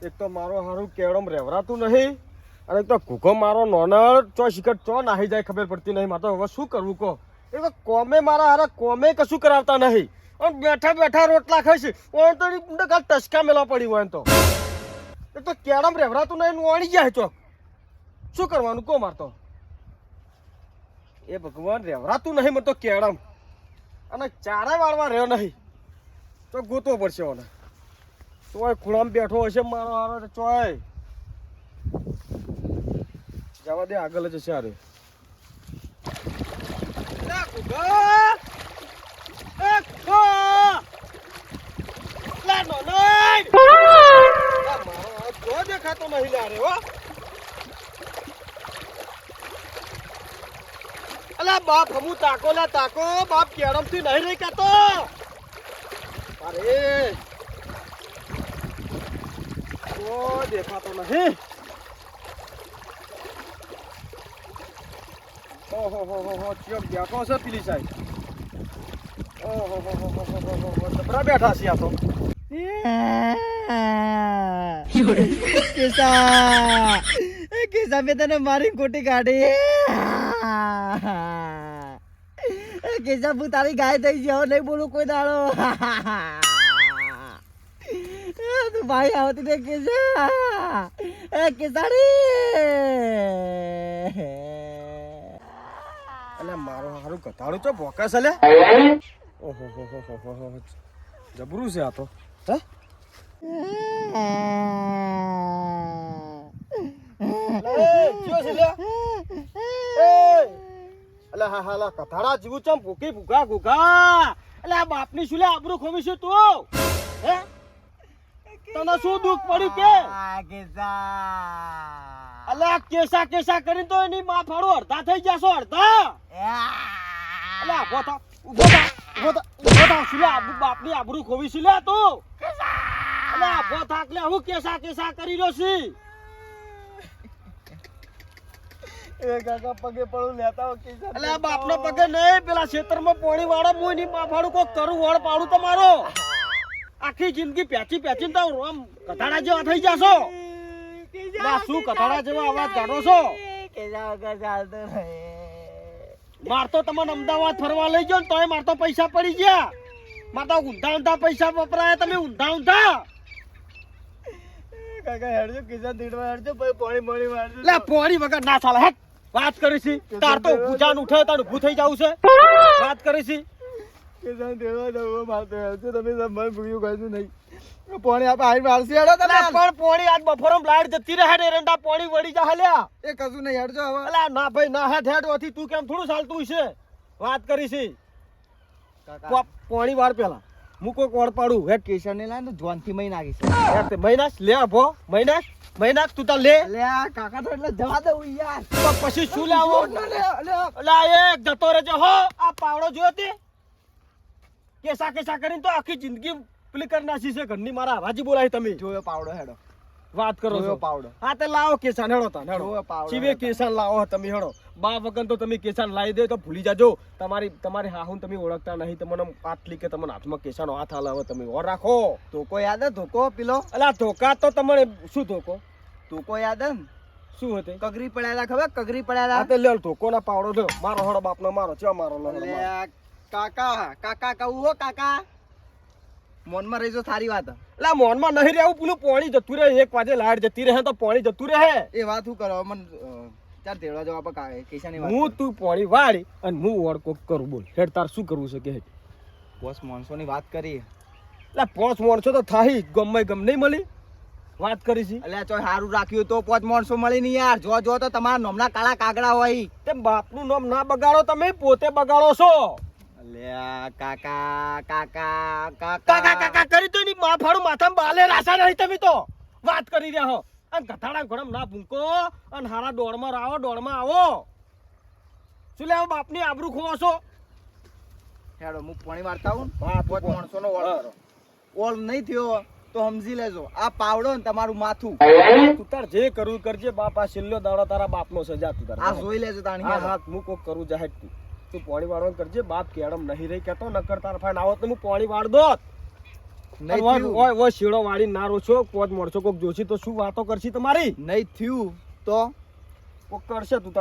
એક તો મારો હારું કેળમ રેવરાતું નહીં અને એક તો કુકો મારો નોનળ ચો શિકટ ચો નાહી જાય ખબર પડતી નહીં. મારે તો હવે શું કરવું કહો. એક તો કોમે મારા હારા કોમે કશું કરાવતા નહીં અને બેઠા બેઠા રોટલા ખાઈશ ઓન તો ટસકા મેળવા પડી હોય તો એક તો કેળમ રેવરાતું નહીં વણી જાય ચોક. શું કરવાનું કહો મારતો એ ભગવાન રેવરાતું નહીં મને તો કેળમ અને ચારે વાળવા રહ્યો નહીં તો ગોતવો પડશે ઓને. ચોય ખૂણામાં બેઠો હશે મારો હારો ચોય જવા દે આગળ જ હશે. અરે દેખાતો નહીં લે રે હો. અલા બાપ હમુ તાકો લા તાકો બાપ કેરમ થી નહીં રહી કાતો. અરે ઓ દેખાતો નહીં. ઓહો હો હો હો ચિયો બેઠો છે પેલી સાઈડ. ઓહો હો હો હો જબરા બેઠા છે આ તો. કિસ્સા મેં તને મારી ખોટી કાઢી. કિસ્સા હું તારી ગાય થઈ જાવ નહીં બોલું કોઈ દાડો. તું ભાઈ આવતી ને કિસ્સા કિસાડી. અલે મારો હારું કથાળું તો ભોકા છે લે. ઓહો હો હો હો હો જબરું છે આ તો. હે હા હા કથાડા જીવું ચમ ભૂકી ભૂગા ભૂગા. એટલે આ બાપની શું લે આબરૂ ખોવીશું તું. હે તને શું દુઃખ પડ્યું કે અલ્યા કેસા કેસા કરીને તો એની માં ફાડું અડધા થઈ જશો અડધા. અલ્યા ઉભો થા ઉભો થા ઉભો થા ઉભો થા શું લે બાપની આબરૂ ખોવીશું લે તું. અલ્યા ઉભો થા એટલે હું કેસા કેસા કરી રહ્યો છી. એ કાકા પગે પડું લેતા કિસ્સા. અલ્યા બાપનો પગે નહીં પેલા ખેતરમાં પોણી વાળો હું એની માં ફાડું કોક કરું વળ પાડું તમારો. આખી જિંદગી પેચી પેચી તો આમ કથાડા જેવા થઈ જશો. શું કથાડા જેવા અવાજ કાઢો છો. મારતો તમને અમદાવાદ ફરવા લઈ જાવ તોય મારતો પૈસા પડી ગયા. મારતો ઊંધા ઊંધા પૈસા વપરાયા તમે ઊંધા ઊંધા. કાકા હેડજો કિસ્સા દીડવા હેડજો પછી પાણી પાણી મારજો. લે પાણી વગર ના ચાલે. હેટ વાત કરી છે તાર તો ભૂજાન ઉઠે તાર ઊભું થઈ જાવ છે. વાત કરી છે કિસ્સા દીડવા દઉં મારતો હેડજો તમે મન ભૂગ્યું કશું નહીં. પાણી આપણે આવી મારસી હેડો તમે. પણ પાણી આજ બફોરમ લાઈટ જતી રહે ને એરંડા પાણી વળી જા લ્યા. એ કશું નહીં હેડજો હવે. અલા ના ભાઈ ના હેઠ હેઠ ઓથી તું કેમ થોડું ચાલતું છે. વાત કરી છે પાણી વાર પેલા હું કોઈ કોડ પાડું હેઠ કિસ્સા ને લાય ને જોનથી મહી નાખીશ. હેઠ મહિનાસ લે ભો મહિનાસ તું તાર લે. લે કાકા તો એટલે જવા દઉં યાર. તો પછી શું લાવો. અલા એક જતો રહેજે હો. આ પાવડો જોયો તે કેસા કેસા કરીને તો આખી જિંદગી પેલી કરી નાખી છે ઘરની. મારા હરાજી બોલાય તમે જોયો પાવડો હેડો. વાત કરો છો પાવડો. હા તે લાવો કેસાન હેડો તા હેડો. પાવડો ચીવે કેસાન લાવો તમે હેડો. બા વગર તો તમે કેસાન લાવી દે તો ભૂલી જાજો. તમારી હાહુન તમે ઓળખતા નહીં. તમને આટલી કે તમને હાથમાં કેસાનો હાથ હાલ હવે તમે ઓર રાખો. ધોકો યાદ હે ધોકો પેલો. અલા ધોકા તો તમને શું ધોકો ધોકો યાદ હે શું હતો. કગરી પડ્યા ખબર કગરી પડ્યા. હા તે લે ધોકો ના પાવડો લ્યો. મારો હડો બાપનો મારો ચા મારો લો. કાકા કાકા કહું હો કાકા મોનમાં રહીજો સારી વાત. એટલે મોનમાં નહીં રહેવું. પેલું પાણી જતું રહે 1 વાગે લાઈટ જતી રહે તો પાણી જતું રહે. એ વાત શું કરો મને ચાર તેડવા જવા આપણે કિસ્સાની વાત. હું તું પાણી વાળી અને હું ઓળકો કરું. બોલ હેડ તાર શું કરવું છે કે બોસ માણસોની વાત કરી. એટલે 5 માણસો તો થાહી ગમે ગમ નહીં મળી. વાત કરી છે એટલે ચો સારું રાખ્યું તો 5 માણસો મળી નહીં યાર. જો જો તો તમારા નામના કાળા કાગડા હોય. તે બાપનું નામ ના બગાડો તમે પોતે બગાડો છો. અલ્યા કાકા કાકા કાકા કાકા કરી તો એની માં ફાડું માથામાં બાલે રાસા નહીં તમે તો. વાત કરી રહ્યા હો અને ગધાડા ઘોડમ ના ભૂંકો અને હારા દોડમાં આવો. શું લેવો બાપની આબરૂ ખોવો છો. હેડો હું પાણી વાળતા હું. હા 5 માણસોનો ઓળ નહીં થયો તો સમજી લેજો આ પાવડો ને તમારું માથું. તું તાર જે કરવું કરજે. બાપ આ છેલ્લો દાડો તારા બાપનો સજા તું તાર. આ જોઈ લેજો તાણી. હા હું કોક કરું જાહેર તું પાણી વાળવાનું કરજે. બાપ કેડમ નહીં રહી કેતો નકર તાર ફાઈન આવો તો હું પાણી વાળ દો. નહીં અને થયું. ઓય શેડો વાળી ના રોશો પોત મળશો કોક જોશી તો શું વાતો કરશી તમારી નહીં થયું તો કોક કરશે તું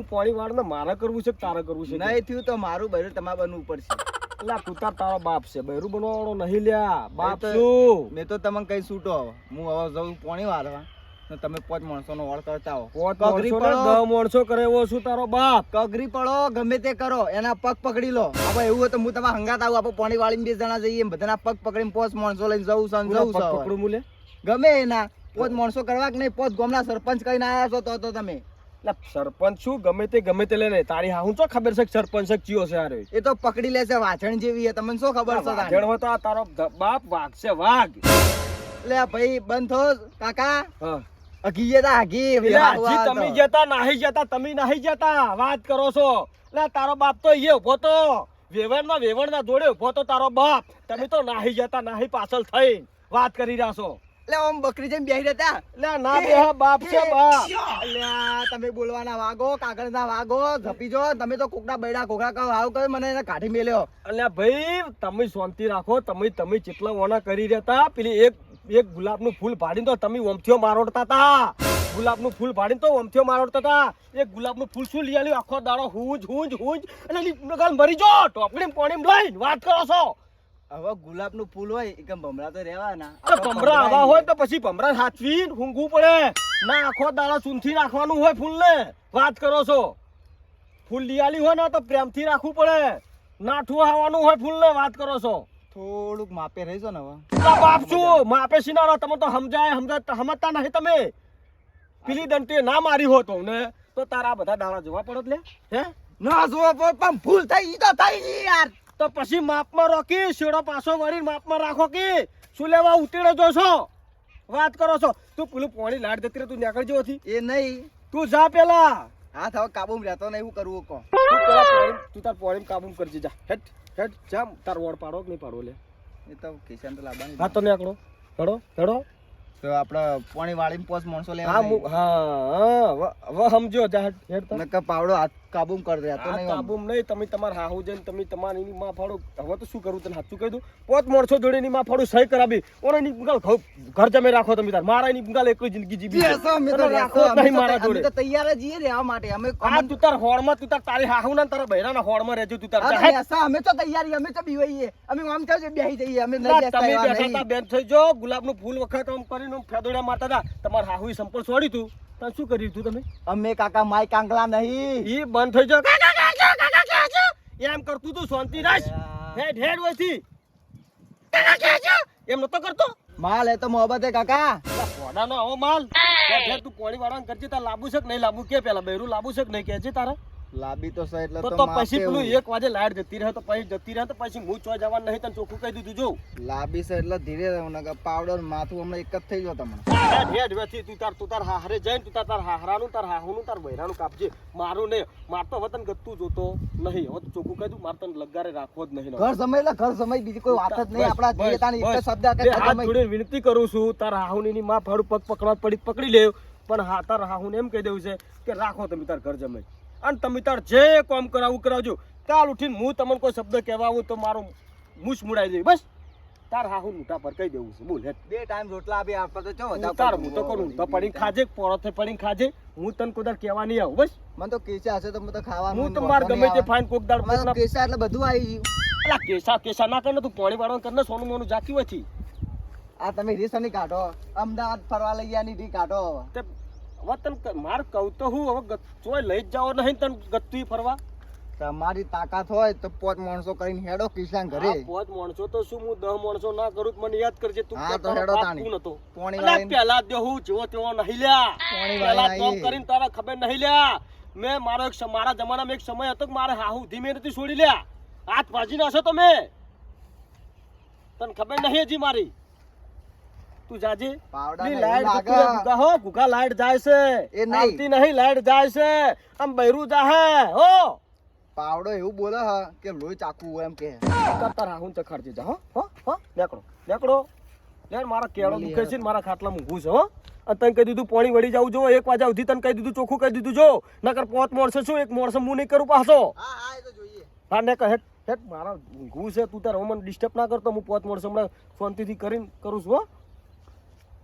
પાણી વાળ ને મારે કરવું છે કે તારે કરવું છે નહીં થયું તો મારું બૈરું તમારે બનવું પડશે. એટલે તું તારો બાપ છે બૈરું બનવાવાળો નહીં લ્યા બાપ તો- શું મેં તો તમને કઈ છૂટો હવે. હું હવે જઉં પાણી વાળવા ને તમે 5 માણસોનો ઓળ કરતા હો. પોત કગરી માણસો ને પડો. 10 માણસો કરે એવો શું તારો બાપ કગરી પડો ગમે તે કરો એના પગ પકડી લો. આપણે એવું હોય તો હું તમારા હંગાત આવું આપણે પાણી વાળીને 2 જણા જઈએ બધાના પગ પકડીને 5 માણસો લઈને જવું છે ને પૂરા જવું પગ છે હવે. પકડું મુલે ગમે એના 5 માણસો કરવા કે નહીં 5 ગામના સરપંચ કઈને આયા છો તો તમે એટલે સરપંચ શું ગમે તે લઈને તારી હા હું તો ખબર છે કે સરપંચ છે ચિયો છે હારે એ તો પકડી લેશે વાછણ જેવી છે તમને શું ખબર છે તાને? વાઘેણ હોય તો આ તારો બાપ વાઘ છે વાઘ લે ભાઈ બંધ થો કાકા હા અઘીએ તા અઘી એટલે હજી તમે જતા નાહી જતા વાત કરો છો એટલે તારો બાપ તો એ ઉભો તો વેવણ ના જોડે ઉભો તો તારો બાપ તમે તો નાહી જતા નાહી પાછળ થઈ વાત કરી રહ્યા છો લે ઓમ બકરી જેમ બેહી રહેતા એટલે ના બે બાપ છે બાપ અલ્યા તમે બોલવાના વાગો કાગળના વાગો ઝપી જો તમે તો કોકના બૈડા કોકડા કહો આવ કહો મને એને કાઢી મેલ્યો. એટલે ભાઈ તમે શાંતિ રાખો તમે ચેટલા વોના કરી રહ્યા હતા પેલી એક ગુલાબનું ફૂલ ભાડીને તો તમે ઓમથીઓ મારોડતા હતા ગુલાબનું ફૂલ ભાડીને તો ઓમથીઓ મારોડતા હતા એક ગુલાબનું ફૂલ શું લઈ આવ્યું આખો દાડો હુંજ અને નગાલ મરી જો ટોપડીમાં પાણીમાં લઈને વાત કરો છો હવે ગુલાબનું ફૂલ હોય એ કેમ ભમરા તો રહેવાના આ ભમરા આવા હોય તો પછી ભમરા સાચવી ઊંઘવું પડે ના આખો દાડો ચૂંથી રાખવાનું હોય ફૂલને વાત કરો છો ફૂલ લીયાલી હોય ને તો પ્રેમથી રાખવું પડે ના ઠુહાવાનું હોય ફૂલને વાત કરો છો થોડુંક માપે રહીજો ને હવે આ બાપ શું માપે સિનારો તમે તો સમજતા નહીં તમે પીલી દંતીએ ના મારી હો તો ને તો તારા બધા દાડા જોવા પડત લે હે ના જોવો પણ ભૂલ થઈ ઈ તો થઈ ગઈ યાર. તો પછી માપમાં રોકી શેડો પાછો વળીને માપમાં રાખો કે શું લેવા ઉતેડો જો છો વાત કરો છો તું પેલું પાણી લાડ દેતી રહે તું નીકળજો હતી એ નહીં તું જા પેલા હાથ હવે કાબુમાં રહેતો નહીં એવું કરવું કહો. તું પેલા તું તાર પાણી કાબુ કરજે જા હેડ જા તાર વોડ પાડો કે નહીં પાડો લે એ તો કિશન તો લાવવાની હા તો નીકળો હેડો તો આપણે પાણી વાળીને 5 માણસો હા લેવા હા હવે સમજો જા હેડ તા નકર પાવડો હાથ કાબુમાં કરી દે તો આ નહીં આમ. કાબુમ નહીં તમે તમારા હાહુ જઈને તમે તમારી એની માં ફાડો હવે તો શું કરું તને સાચું કહી દઉં 5 માણસો જોડે એની માં ફાડું સહી કરાવી ઓને ની ગાલ ઘર જમે રાખો તમે તાર મારા એની ગાલ એકલી જિંદગી જીવી છે. બેસો, અમે તો અને રાખો જ અમે નહીં તો મારા અમે જોડે તો તૈયાર જ છીએ રહેવા માટે અમે આ તું તાર હોળમાં તું તાર તારી હાહુ ના તારા બૈરાના હોળમાં રહેજો તું તાર અરે જા, હેડ. બેસા, અમે તો તૈયારી અમે તો બીવાઈએ અમે આમ થયું છે બેહી જઈએ અમે નહીં ના, બેસતા તમે એવા બેઠા નહીં. તા બેન થઈ જો ગુલાબનું ફૂલ વખત આમ કરીને આમ ફેદોડ્યા મારતા હતા તમારા હાહુએ સંપલ છોડી તું તને શું કર્યું તું તમે અમે કાકા માય કાંગલા નહીં ઈ બંધ થઈ જાવ એમ કરતું તું શાંતિ રાખ હેડ વયથી એમ નતો કરતો માલ એ તો મોહબ્બત હે કાકા પોડાનો આવો માલ ઘેર તું પોણી વાળવાનું કરજે તાર લાંબુ છે કે નહીં લાંબુ કે પેલા બૈરું લાંબુ છે કે નહીં કહેજે તારા લાંબી તો છે એટલે તો તો તો માપે પછી પેલું એવું. 1 વાગે લાઈટ જતી રહે તો પછી હું ચોય જવાનું નહીં તને ચોખ્ખું કહી દીધું જો લાંબી છે એટલે ધીરે રહેવું નકર પાવડર માથું હમણાં એક જ થઈ ગયો તમને હેડ વેથી તું તાર હાહરે જઈને તું તાર હાહરાનું તાર હાહુનું તાર બૈરાનું કાપજે મારું નહીં માર તો વતન ગતું જોતો નહીં હવે તો ચોખ્ખું કહી દઉં મારે તને લગારે રાખવો જ નહીં ઘર સમય એટલે ઘર સમય બીજી કોઈ વાત જ નહીં આપણા બસ, જીવતાની એક જ બસ. શબ્દ બે કે હાથ સમય. જોડીને વિનંતી કરું છું તાર હાહુની માં ફાડું પગ પકડવા પકડી લે પણ હા તાર હાહુને એમ કહી દેવું છે કે રાખો તમે તાર ઘર જમાઈ અને તમે તાર જે કામ કરાવું કરાવજો કાલ ઉઠીને હું તમને કોઈ શબ્દ કહેવા આવું તો મારું મૂછ મુડાઈ દે બસ તાર હાહુ મોટા પર કહી દેવું છે બોલ હેડ. બે ટાઈમ રોટલા આપી આપતા તો ચો વધારે તાર હું તો કરું તો પડીને ખાજે પોળોથે પડીને ખાજે હું તને કોઈ દાડ કહેવા નહીં આવું બસ મને તો કેસા હશે તો હું તો ખાવાનું હું તો માર ગમે તે ફાઈન કોક દાડ મને તો કેસા એટલે બધું આવી ગયું અલા કેસા ના કરીને તું પાણી વાળવાનું કરીને સોનું મોનું જાકી હોયથી આ તમે રીસની કાઢો અમદાવાદ ફરવા લઈ ગયા ની રી કાઢો તે હવે તને માર કહું તો હું હવે ચોય લઈ જ જાવ નહીં તને ગત્તું ફરવા તમારી તાકાત હોય તો 5 માણસો કરીને હેડો કિસાન ઘરે આ પોચ માણસો તો શું હું 10 માણસો ના કરું તો મને યાદ કરજે તું હા, કે તો તારો હેડો બાપ તાણી. કોણ હતો? પોણી અલા, વાળીને- પહેલા દેવું જેવો તેવો નહીં લ્યા પોણી પહેલા વાળીને જોબ આવીએ. કરીને તારા ખબર નહીં લ્યા મેં મારા જમાનામાં એક સમય હતો કે મારે હાહુ ધીમે નથી છોડી લ્યા હાથ ભાજી નાખો તમે તને ખબર નહીં હજી મારી તું જાજે પાવડા પેલી ને એવું લાઈટ લાગે. જતી રહે, ગુગા હો ગુગા લાઈટ જાય છે એ નહીં. આવતી નહીં લાઈટ જાય છે આમ બૈરું જાહે હો પાવડો એવું બોલે હ કે લોહી ચાકુ હોય એમ કે કરતા રાહુન ચખાડજે જા હો નીકળો લે મારા કેળો દુખે છે ને મારા ખાટલામાં ઊભું છે હો અને તને કહી દીધું પાણી વળી જાવું જો 1 વાગ્યા સુધી તને કહી દીધું ચોખ્ખું કહી દીધું જો નકર પોત મોરસે શું એક મોરસે હું નહીં કરું પાછો હા હા એ તો જોઈએ હા ને કહે હેટ મારા ઊંઘવું છે તું તાર મને ડિસ્ટર્બ ના કરતો હું 5 વર્ષ હમણાં શાંતિથી કરીને કરું છું હો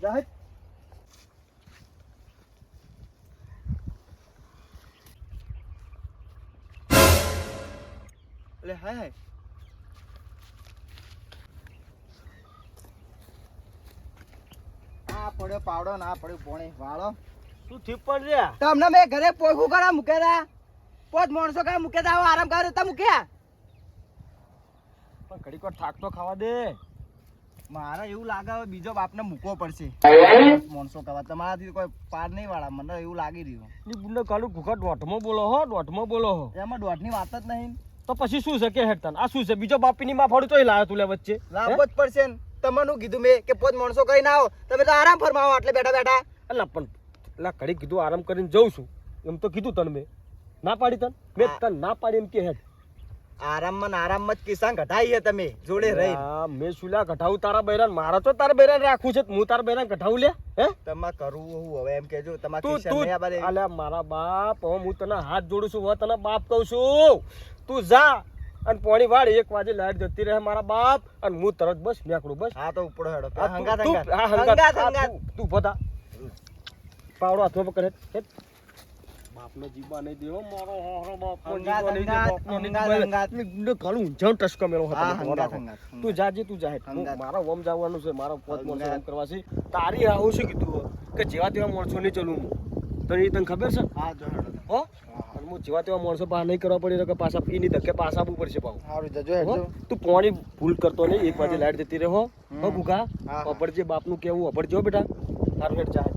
જા હેટ એટલે હાય આ પડ્યો પાવડો ના પડ્યો પોણી વાળો તું થીપ પણ રે તમને મેં ઘરે પોખું કરા મૂકેલા પોત માણસો કરા મૂકેલા આવો આરામ કરે તા મૂક્યા પણ ઘડીક વાર થાક તો ખાવા દે મારે એવું લાગે હવે બીજો બાપને મૂકવો પડશે માણસો કહેવા તમારાથી કોઈ પાર નહીં વાળા મને એવું લાગી રહ્યું ની બુને કાલું ઘુકા દોઢમાં બોલો હો એમાં દોઢની વાત જ નહીં તો પછી શું છે કે હેડતાન આ શું છે બીજો બાપીની માં ફાડું તોય લાયો તું લે વચ્ચે લાવવો જ પડશે ને તમને કીધું મેં કે પોત માણસો કરીને આવો તમે તો આરામ ફરમાવો આટલે બેઠા બેઠા અલા પણ અલા ઘડી કીધું આરામ કરીને જઉં છું એમ તો કીધું તને મેં ના પાડી તને મેં તને ના પાડી એમ કે હેડ આરામમાં જ કિસ્સા ઘટાઈએ તમે જોડે રહી મેં સુલ્યા ઘટાવું તારા બૈરાન મારા તો તારા બૈરાન રાખું છે હું તારા બૈરાન ઘટાવું લે હે તમારે કરવું હું હવે એમ કેજો તમારે તું કિસ્સા નહીં આ બધે અલ્યા મારા બાપ હવે હું તને હાથ જોડું છું હવે તને બાપ કહું છું તું જા અને પોણી વાળ 1 વાગે લાઈટ જતી રહે મારા બાપ અને હું તરત બસ નીકળું બસ હા તો ઉપડો હેડો આ હંગાત તું- હંગાત આ હંગાત હંગાત હંગાત તું બધા પાવડો હાથમાં પકડ હેડ બાપનો જીબા નહીં દેવો મારો હારો બાપનો હંગાત, જીબા નહીં દે હંગાત, બાપનો નહીં હંગાત, દે હંગાત. ને કાળું ઊંઝાણ ટસકો મેલો હતો હા, મને હંગાત, ખબર હંગાત, તું જાજે તું જા હેડ. હંગાત. મારા વમ જવાનું છે મારા પોત મોણસો હંગાત. એમ કરવા છે તારી આવું શું કીધું કે જેવા તેવા માણસો નહીં ચલું હું તને ખબર છે હા જો હેડો હો અને હું જેવા તેવા માણસો બહાર નહીં કરવા પડી કે પાછા એની ધક્કે પાછા આવવું પડશે પાછું સારું જજો હેડજો હો? તું પોણી ભૂલ કરતો નહીં 1 વાગે લાઈટ જતી રહે હો હમ. હો ગુગા હા. અપડજે બાપનું કેવું અપડજો બેટા સારું હેડ ચાહે